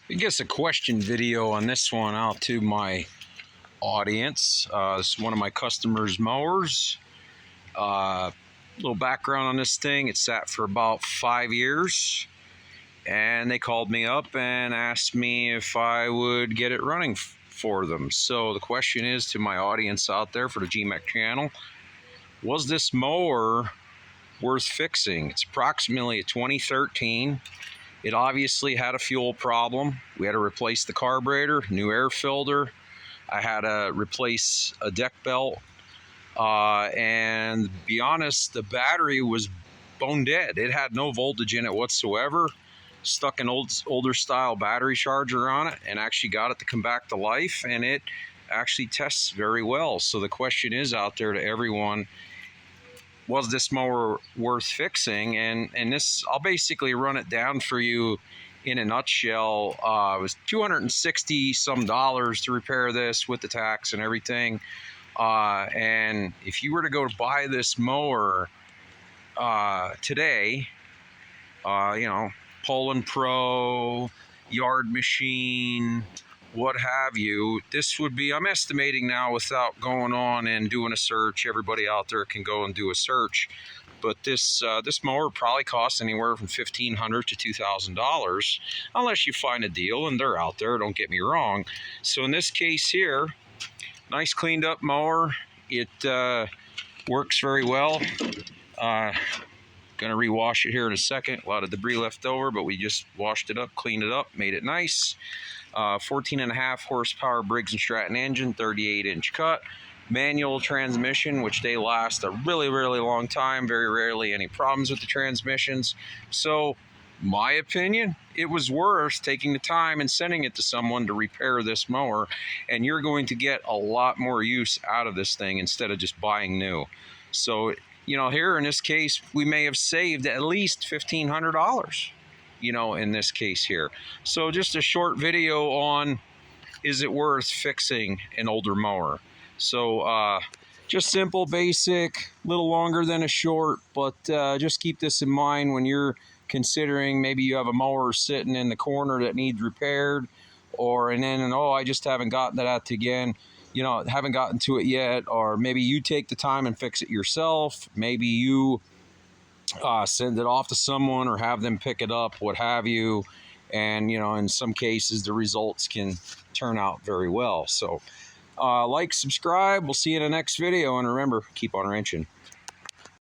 I guess a question video on this one out to my audience. This is one of my customers' mowers. Little background on this thing: it sat for about 5 years, and they called me up and asked me if I would get it running for them. So the question is to my audience out there for the GMEC channel: was this mower worth fixing? It's approximately a 2013. It obviously had a fuel problem. We had to replace the carburetor, new air filter. I had to replace a deck belt. And to be honest, the battery was bone dead. It had no voltage in it whatsoever. Stuck an older style battery charger on it and actually got it to come back to life, and it actually tests very well. So the question is out there to everyone: was this mower worth fixing? And this, I'll basically run it down for you in a nutshell. It was $260 some to repair this with the tax and everything. And if you were to go to buy this mower today, Poland Pro, Yard Machine, what have you, this would be, I'm estimating now without going on and doing a search, everybody out there can go and do a search, but this mower probably costs anywhere from $1,500 to $2,000 unless you find a deal, and they're out there, don't get me wrong. So in this case here, nice cleaned up mower. It works very well. Gonna rewash it here in a second. A lot of debris left over, but we just washed it up, cleaned it up, made it nice. 14.5 horsepower Briggs & Stratton engine, 38-inch cut. Manual transmission, which they last a really, really long time. Very rarely any problems with the transmissions. So, my opinion, it was worth taking the time and sending it to someone to repair this mower, and you're going to get a lot more use out of this thing instead of just buying new. So, here in this case, we may have saved at least $1,500, in this case here. So just a short video on, is it worth fixing an older mower? So just simple, basic, a little longer than a short, but just keep this in mind when you're considering maybe you have a mower sitting in the corner that needs repaired, oh, I just haven't gotten to that again. Haven't gotten to it yet, or maybe you take the time and fix it yourself. Maybe you send it off to someone or have them pick it up, what have you. And, in some cases, the results can turn out very well. So, like, subscribe. We'll see you in the next video. And remember, keep on wrenching.